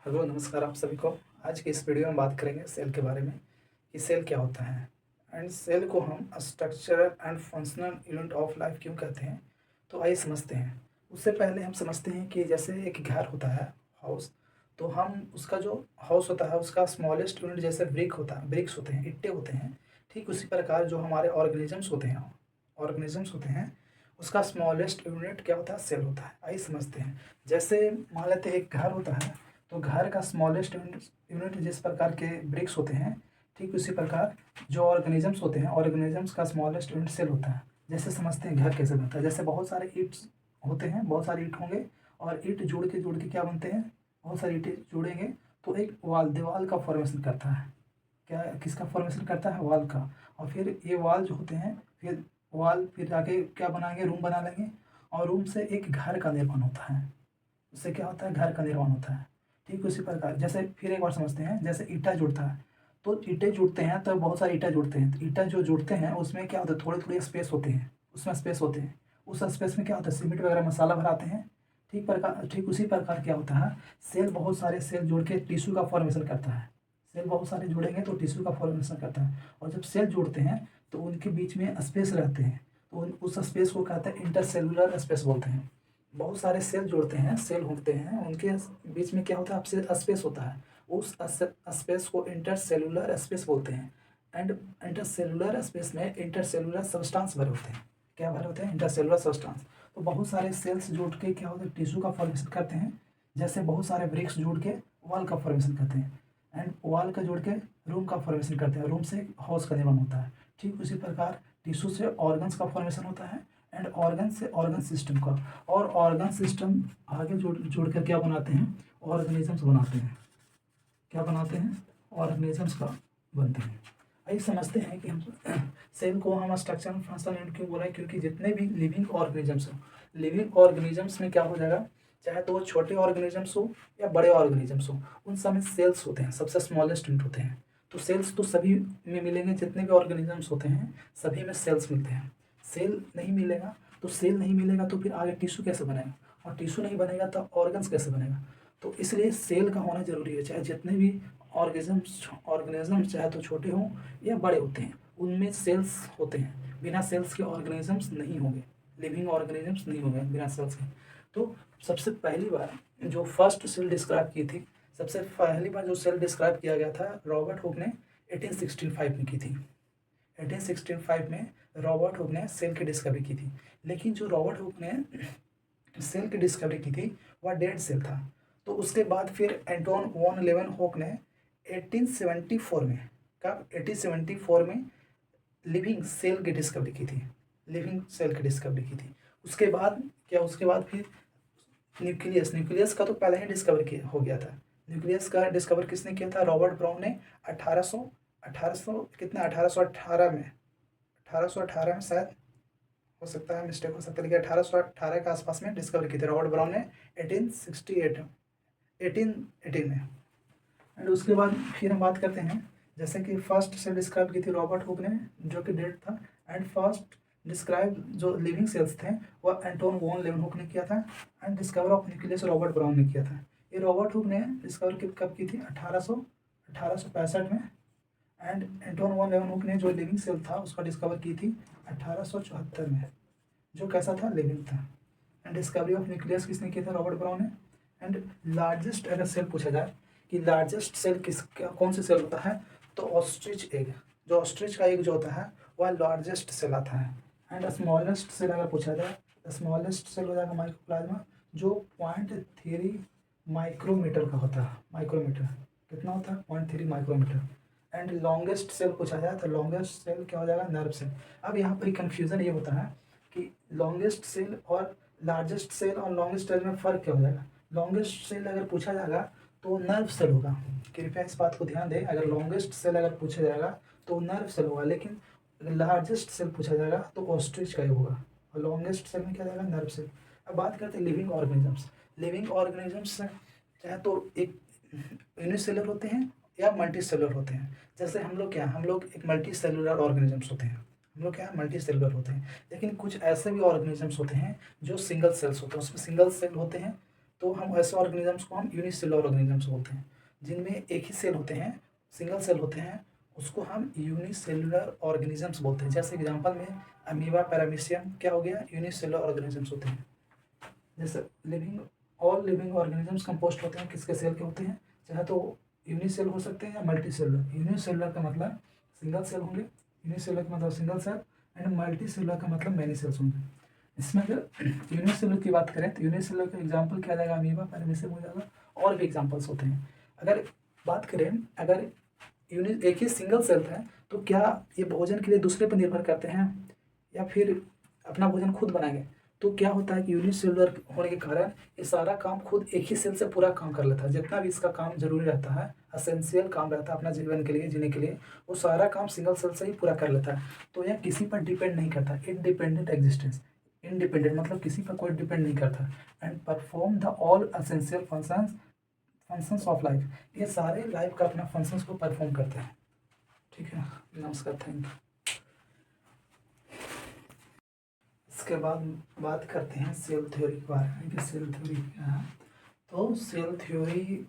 Hello नमस्कार आप सभी को। आज की इस वीडियो में बात करेंगे सेल के बारे में कि सेल क्या होता है एंड सेल को हम structural and functional unit of life क्यों कहते हैं। तो आइए समझते हैं। उससे पहले हम समझते हैं कि जैसे एक घर होता है, हाउस, तो हम उसका जो हाउस होता है उसका स्मॉलेस्ट यूनिट जैसे ब्रिक्स होते हैं, इट्टे होते हैं। ठीक उसी प्रकार जो हमारे ऑर्गेनिजम्स होते हैं उसका स्मॉलेस्ट यूनिट क्या होता है, सेल होता है। आइए समझते हैं। जैसे मान लेते हैं एक घर होता है, तो घर का स्मॉलेस्ट यूनिट जिस प्रकार के ब्रिक्स होते हैं, ठीक उसी प्रकार जो ऑर्गेनिजम्स होते हैं, ऑर्गेनिजम्स का स्मॉलेस्ट यूनिट सेल होता है। जैसे समझते हैं घर कैसे बनता है। जैसे बहुत सारे ईंट्स होते हैं, बहुत सारे ईंट होंगे और ईंट जोड़ के क्या बनते हैं, बहुत सारी ईंटें जोड़ेंगे तो एक दीवार का फॉर्मेशन करता है। क्या किसका फॉर्मेशन करता है, वॉल का। और फिर ये वॉल जो होते हैं, फिर वॉल फिर जाके क्या बनाएंगे, रूम बना लेंगे और रूम से एक घर का निर्माण होता है। उससे क्या होता है, घर का निर्माण होता है। ठीक उसी प्रकार जैसे फिर एक बार समझते हैं। जैसे ईंटा जुड़ता है, तो ईंटें जुड़ते हैं तो बहुत सारी ईंटा जुड़ते हैं। तो ईंटा जो जुड़ते हैं उसमें क्या होता है, थोड़े थोड़े स्पेस होते हैं, उसमें स्पेस होते हैं। उस स्पेस में क्या होता है, सीमेंट वगैरह मसाला भराते हैं। ठीक उसी प्रकार क्या होता है, सेल बहुत सारे सेल जोड़ के टिश्यू का फॉर्मेशन करता है। सेल बहुत सारे जुड़ेंगे तो टिश्यू का फॉर्मेशन करता है। और जब सेल जुड़ते हैं तो उनके बीच में स्पेस रहते हैं, तो उस स्पेस को कहते हैं इंटरसेलुलर स्पेस बोलते हैं। बहुत सारे सेल जोड़ते हैं, सेल होते हैं, उनके बीच में क्या होता है, आपसे स्पेस होता है। उस स्पेस को इंटरसेलुलर स्पेस बोलते हैं। एंड इंटरसेलुलर स्पेस में इंटरसेलुलर सब्सटेंस भरे होते हैं। क्या भरे होते हैं, इंटरसेलुलर सब्सटेंस। तो बहुत सारे सेल्स जोड़ के क्या होता है, टिश्यू का फॉर्मेशन करते हैं। जैसे बहुत सारे ब्रिक्स जोड़ के वॉल का फॉर्मेशन करते हैं एंड वॉल का जोड़ के रूम का फॉर्मेशन करते हैं। रूम से हाउस का निर्माण होता है। ठीक उसी प्रकार टिश्यू से ऑर्गन्स का फॉर्मेशन होता है एंड ऑर्गन से ऑर्गन सिस्टम का। और ऑर्गन सिस्टम आगे जोड़ कर क्या बनाते हैं, ऑर्गेनिजम्स बनाते हैं। क्या बनाते हैं, ऑर्गेनिजम्स का बनते हैं। आइए समझते हैं कि हम सेल को हम स्ट्रक्चर एंड फंक्शनल यूनिट क्यों बोल रहे हैं। क्योंकि जितने भी लिविंग ऑर्गेनिजम्स हो, लिविंग ऑर्गेनिजम्स में क्या हो जाएगा, चाहे तो वो छोटे ऑर्गेनिजम्स हो या बड़े ऑर्गेनिजम्स हो, उन सब में सेल्स होते हैं, सबसे स्मॉलेस्ट यूनिट होते हैं। तो सेल्स तो सभी में मिलेंगे, जितने भी ऑर्गेनिजम्स होते हैं सभी में सेल्स मिलते हैं। सेल नहीं मिलेगा तो फिर आगे टिश्यू कैसे बनेगा, और टिश्यू नहीं बनेगा तो ऑर्गन्स कैसे बनेगा। तो इसलिए सेल का होना जरूरी है। चाहे जितने भी ऑर्गेनिजम्स चाहे तो छोटे हों या बड़े होते हैं, उनमें सेल्स होते हैं। बिना सेल्स के ऑर्गेनिजम्स नहीं होंगे, लिविंग ऑर्गेनिजम्स नहीं होंगे बिना सेल्स के। तो सबसे पहली बार जो फर्स्ट सेल डिस्क्राइब की थी, सबसे पहली बार जो सेल डिस्क्राइब किया गया था, रॉबर्ट हुक ने 1865 में की थी। 1865 में रॉबर्ट हुक ने सेल की डिस्कवरी की थी। लेकिन जो रॉबर्ट हुक ने सेल की डिस्कवरी की थी वह डेड सेल था। तो उसके बाद फिर एंटोन वॉन लेeuwenhoek ने 1874 में, कब, 1874 में लिविंग सेल की डिस्कवरी की थी। लिविंग सेल की डिस्कवरी की थी। उसके बाद क्या, उसके बाद फिर न्यूक्लियस का तो पहले ही डिस्कवर किया हो गया था। न्यूक्लियस का डिस्कवर किसने किया था, रॉबर्ट ब्राउन ने 1800 कितना, 1818 में शायद, हो सकता है मिस्टेक हो सकता है, लेकिन 1818 के आसपास में डिस्कवर की थी रॉबर्ट ब्राउन ने 1818 में। एंड उसके बाद फिर हम बात करते हैं, जैसे कि फर्स्ट से डिस्क्राइब की थी रॉबर्ट हुक ने, जो कि डेड था। एंड फर्स्ट डिस्क्राइब जो लिविंग सेल्स थे वह एंटोन वॉन लेeuwenhoek ने किया था। And discover of nucleus Robert brown ने किया था। ये रॉबर्ट हुक ने डिस्कवर कब की थी, 1865 में। एंड एंटोन वॉन लेeuwenhoek ने जो लिविंग सेल था उसका डिस्कवर की थी 1874 में, जो कैसा था, लिविंग था। एंड डिस्कवरी ऑफ न्यूक्लियस किसने किया था, रॉबर्ट ब्राउन ने। एंड लार्जेस्ट अगर सेल पूछा जाए कि लार्जेस्ट सेल कौन से सेल होता है, तो ऑस्ट्रिच एग, जो ऑस्ट्रिच का एग जो होता है वह लार्जेस्ट सेल आता है। एंड स्मॉलेस्ट सेल अगर पूछा जाए, स्मॉलेस्ट सेल हो जाएगा माइक्रोप्लाज्मा, जो 0.3 माइक्रोमीटर का होता है। माइक्रोमीटर कितना होता है, 0.3 माइक्रोमीटर। एंड लॉन्गेस्ट सेल पूछा जाए तो लॉन्गेस्ट सेल क्या हो जाएगा, नर्व सेल। अब यहाँ पर कन्फ्यूज़न ये होता है कि लॉन्गेस्ट सेल और लार्जेस्ट सेल और लॉन्गेस्ट सेल में फ़र्क क्या हो जाएगा। लॉन्गेस्ट सेल अगर पूछा जाएगा तो नर्व सेल होगा। कृपया इस बात को ध्यान दें, अगर लॉन्गेस्ट सेल अगर पूछा जाएगा तो नर्व सेल होगा, लेकिन अगर लार्जेस्ट सेल पूछा जाएगा तो ऑस्ट्रिच का ही होगा। और लॉन्गेस्ट सेल में क्या जाएगा, नर्व सेल। अब बात करते हैं लिविंग ऑर्गेनिजम्स। लिविंग ऑर्गेनिजम्स चाहे तो एक यूनिसेलुलर होते हैं या मल्टी सेलुलर होते हैं। जैसे हम लोग एक मल्टी सेलुलर ऑर्गेनिजम्स होते हैं। हम लोग क्या है, मल्टी सेलुलर होते हैं। लेकिन कुछ ऐसे भी ऑर्गेनिजम्स होते हैं जो सिंगल सेल्स होते हैं, उसमें सिंगल सेल होते हैं तो हम ऐसे ऑर्गेनिजम्स को हम यूनिसेलुलर ऑर्गेनिजम्स बोलते हैं, जिनमें एक ही सेल होते हैं, सिंगल सेल होते हैं, उसको हम यूनिसेलुलर ऑर्गेनिजम्स बोलते हैं। जैसे एग्जांपल में अमीबा, पैरामीशियम क्या हो गया, यूनिसेलुलर ऑर्गेनिजम्स होते हैं। जैसे ऑल लिविंग ऑर्गेनिजम्स कंपोस्ट होते हैं किसके सेल के होते हैं, चाहे तो यूनिसेल हो सकते हैं या मल्टी सेलुलर। यूनिसेलुलर का मतलब सिंगल सेल होंगे, यूनिसेलुलर का मतलब single cell, and multicellular का मतलब मैनी सेल्स होंगे। इसमें अगर यूनिसेलुलर की बात करें तो यूनिसेलुलर का एग्जाम्पल क्या जाएगा, अमीबा, पैरामीशियम हो जाएगा, और भी एग्जाम्पल्स होते हैं। अगर बात करें, अगर एक ही सिंगल सेल है तो क्या ये भोजन के लिए दूसरे पर निर्भर करते हैं या फिर अपना भोजन खुद बनाएंगे। तो क्या होता है कि यूनिसेलुलर होने के कारण ये सारा काम खुद एक ही सेल से पूरा काम कर लेता है। जितना भी इसका काम जरूरी रहता है, असेंशियल काम रहता है अपना जीवन के लिए, जीने के लिए, वो सारा काम सिंगल सेल से ही पूरा कर लेता है। तो यह किसी पर डिपेंड नहीं करता, इंडिपेंडेंट एग्जिस्टेंस। इंडिपेंडेंट मतलब किसी पर कोई डिपेंड नहीं करता। And perform the all essential functions of life. ये सारे लाइफ का अपना फंक्शंस को परफॉर्म करते हैं। ठीक है, नमस्कार, थैंक यू। इसके बाद बात करते हैं सेल थ्योरी के बारे में कि सेल थ्योरी क्या है। तो सेल थ्योरी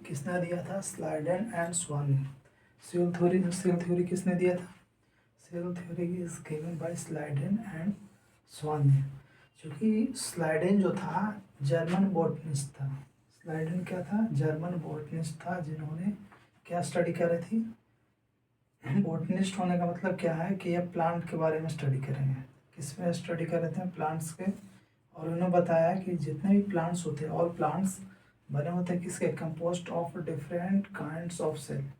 किसने दिया था, स्लाइडेन एंड स्वान ने। सेल थ्योरी किसने दिया था, cell theory is given by Schleiden and Schwann ने। क्योंकि स्लाइडेन जो था जर्मन बॉटनिस्ट था। स्लाइडेन क्या था, जर्मन बॉटनिस्ट था, जिन्होंने क्या स्टडी कर रही थी। बॉटनिस्ट होने का मतलब क्या है कि ये प्लांट के बारे में स्टडी करेंगे। किस में स्टडी कर रहे थे, प्लांट्स के। और उन्होंने बताया कि जितने भी प्लांट्स होते हैं, ऑल प्लांट्स बने होते हैं किसके, composed of different kinds of cell.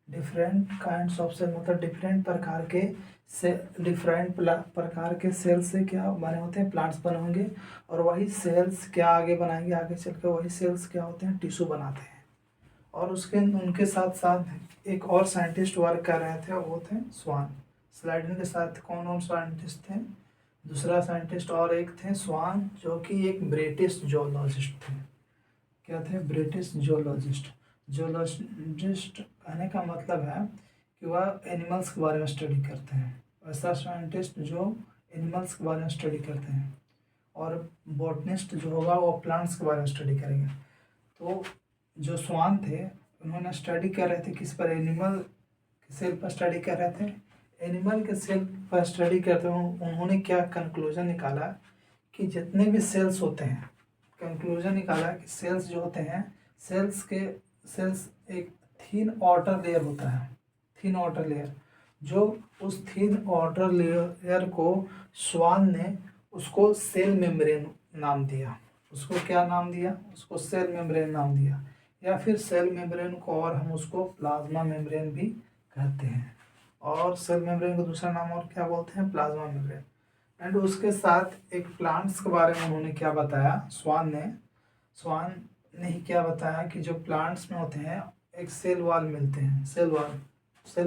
Different kinds of cell मतलब डिफरेंट प्रकार के से डिफरेंट प्रकार के सेल से क्या बने होते हैं, प्लांट्स बने होंगे। और वही सेल्स क्या आगे बनाएंगे, आगे चल के वही सेल्स क्या होते हैं, टिश्यू बनाते हैं। और उनके साथ साथ एक और साइंटिस्ट वर्क कर रहे थे, वो थे स्वान। स्लाइडन के साथ कौन साइंटिस्ट थे, दूसरा साइंटिस्ट और एक थे स्वान, जो कि एक ब्रिटिश जोलॉजिस्ट थे। क्या थे, ब्रिटिश जोलॉजिस्ट। जोलॉजिस्ट कहने का मतलब है कि वह एनिमल्स के बारे में स्टडी करते हैं। ऐसा साइंटिस्ट जो एनिमल्स के बारे में स्टडी करते हैं। और बॉटनिस्ट जो होगा वो प्लांट्स के बारे में स्टडी करेंगे। तो जो स्वान थे उन्होंने स्टडी कर रहे थे किस पर, एनिमल सेल पर स्टडी कर रहे थे। एनिमल के सेल पर स्टडी करते हुए उन्होंने क्या कंक्लूजन निकाला कि जितने भी सेल्स होते हैं, कंक्लूजन निकाला कि सेल्स जो होते हैं, सेल्स एक थिन आउटर लेयर होता है, थिन आउटर लेयर। जो उस थिन आउटर लेयर को स्वान ने उसको सेल मेम्ब्रेन नाम दिया। उसको क्या नाम दिया, उसको सेल मेम्ब्रेन नाम दिया, या फिर सेल मेम्ब्रेन को और हम उसको प्लाज्मा मेम्ब्रेन भी कहते हैं। और सेल मेम्ब्रेन को दूसरा नाम और क्या बोलते हैं, प्लाज्मा मेम्ब्रेन। एंड उसके साथ एक प्लांट्स के बारे में उन्होंने क्या बताया, स्वान ने ही क्या बताया कि जो प्लांट्स में होते हैं एक सेल वाल मिलते हैं। सेल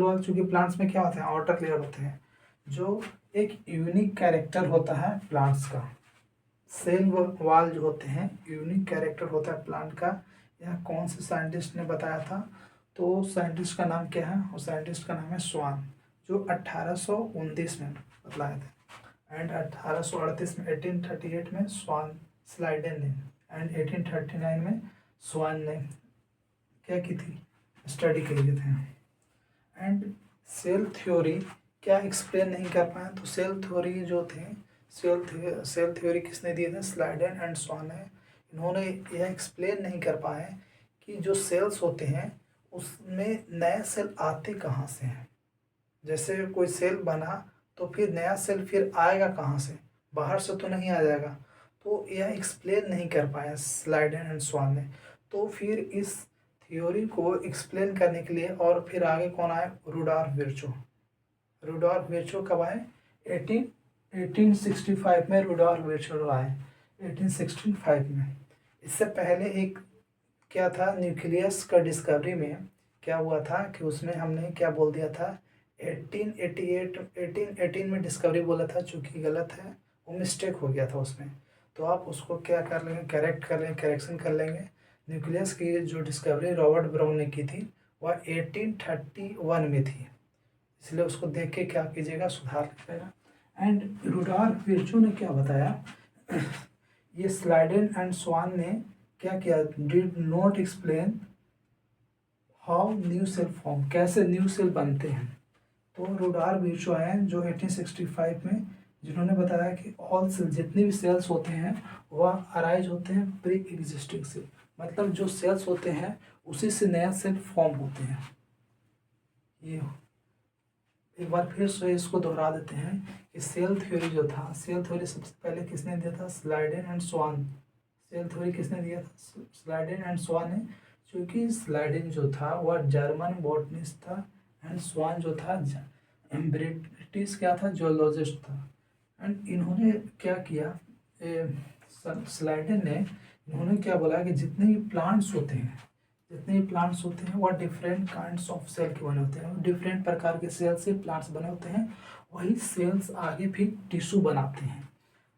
वाल चूँकि प्लांट्स में क्या होते हैं, आउटर लेयर होते हैं, जो एक यूनिक कैरेक्टर होता है प्लांट्स का। सेल वाल जो होते हैं यूनिक कैरेक्टर होता है प्लांट का। यह कौन से साइंटिस्ट ने बताया था, तो साइंटिस्ट का नाम क्या है, वो साइंटिस्ट का नाम है स्वान, जो 1829 में बतलाए थे। एंड 1838 में 1838 में स्लाइडेन ने, एंड 1839 में स्वान ने क्या की थी, स्टडी किए थे। एंड सेल थ्योरी क्या एक्सप्लेन नहीं कर पाए, तो सेल थ्योरी जो थे, सेल थ्योरी किसने दिए थे, स्लाइडेन एंड स्वान है। इन्होंने यह एक्सप्लेन नहीं कर पाए कि जो सेल्स होते हैं उसमें नए सेल आते कहाँ से हैं। जैसे कोई सेल बना तो फिर नया सेल फिर आएगा कहाँ से, बाहर से तो नहीं आ जाएगा। तो यह एक्सप्लेन नहीं कर पाया स्लाइडेन एंड स्वान ने। तो फिर इस थ्योरी को एक्सप्लेन करने के लिए और फिर आगे कौन आए, रुडॉल्फ विर्चो कब आए, 1865 में रुडॉल्फ विर्चो आए, 1865 में। इससे पहले एक क्या था, न्यूक्लियस का डिस्कवरी में क्या हुआ था कि उसमें हमने क्या बोल दिया था, 1818 में डिस्कवरी बोला था, चूँकि गलत है, वो मिस्टेक हो गया था उसमें। तो आप उसको क्या कर लेंगे, करेक्शन कर लेंगे। न्यूक्लियस की जो डिस्कवरी रॉबर्ट ब्राउन ने की थी वह 1831 में थी, इसलिए उसको देख के क्या कीजिएगा, सुधार लीजिएगा। एंड रुडॉल्फ विर्चो ने क्या बताया, ये स्लाइडेन एंड स्वान ने क्या किया, did not explain how new cell form, कैसे न्यू सेल बनते हैं। तो रुडार विर्चोएन जो 1865 में जिन्होंने बताया कि ऑल सेल जितने भी सेल्स होते हैं वह अराइज होते हैं प्री एग्जिस्टिंग सेल, मतलब जो सेल्स होते हैं उसी से नया सेल फॉर्म होते हैं। ये एक बार फिर से इसको दोहरा देते हैं कि सेल थ्योरी जो था, सेल थ्योरी सबसे पहले किसने दिया था, Schleiden and Schwann. Cell theory किसने दिया था, स्लाइडेन एंड स्वान ने, क्योंकि स्लाइडेन जो था वह जर्मन बॉटनिस्ट था एंड स्वान जो था ब्रिटिश क्या था, जोलॉजिस्ट था। एंड इन्होंने क्या किया, स्लाइडेन ने इन्होंने क्या बोला कि जितने भी प्लांट्स होते हैं, जितने भी प्लांट्स होते हैं वह डिफरेंट काइंड्स ऑफ सेल के बने होते हैं, डिफरेंट प्रकार के सेल से प्लांट्स बने होते हैं, वही सेल्स आगे फिर टिश्यू बनाते हैं।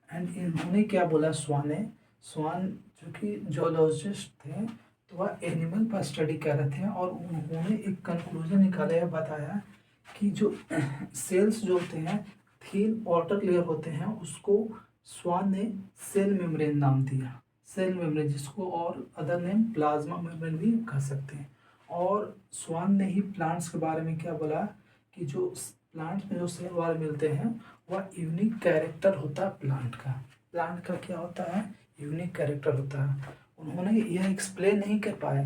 एंड इन्होंने क्या बोला, स्वान जो कि जोलॉजिस्ट थे, तो वह एनिमल पर स्टडी कर रहे थे और उन्होंने एक कंक्लूजन निकाला है, बताया कि जो सेल्स जो होते हैं थिन आउटर लेयर होते हैं उसको स्वान ने सेल मेम्ब्रेन नाम दिया, सेल मेम्ब्रेन, जिसको और अदर नेम प्लाज्मा मेम्ब्रेन भी कह सकते हैं। और स्वान ने ही प्लांट्स के बारे में क्या बोला कि जो प्लांट्स में जो सेल वाल मिलते हैं वह यूनिक कैरेक्टर होता है प्लांट का, प्लांट का क्या होता है, यूनिक कैरेक्टर होता है। उन्होंने यह एक्सप्लेन नहीं कर पाए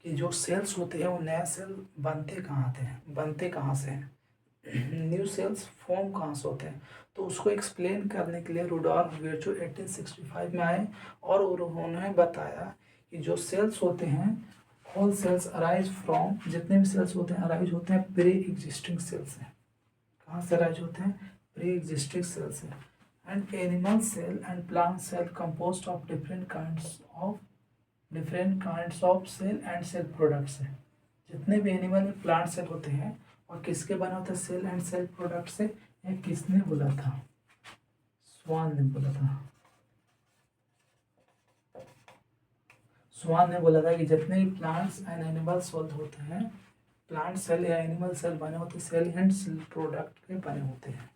कि जो सेल्स होते हैं वो नया सेल बनते कहाँ थे, बनते कहाँ से हैं, न्यू सेल्स फॉर्म कहाँ से होते हैं। तो उसको एक्सप्लेन करने के लिए रुडोल्फ विर्चो 1865 में आए और उन्होंने बताया कि जो सेल्स होते हैं ऑल सेल्स अराइज फ्रॉम, जितने भी सेल्स होते हैं अराइज होते हैं प्री एग्जिस्टिंग सेल्स से। कहाँ से अराइज होते हैं, प्री एग्जिस्टिंग सेल से। And animal cell and plant cell composed of different kinds of cell and cell products है। जितने भी एनिमल प्लांट सेल होते हैं और किसके बने होते हैं, सेल एंड सेल प्रोडक्ट से। ये किसने बोला था, स्वान ने बोला था। स्वान ने बोला था कि जितने भी प्लांट्स एंड एनिमल सेल होते हैं, प्लांट सेल या एनिमल सेल बने होते हैं सेल एंड सेल प्रोडक्ट के बने होते हैं।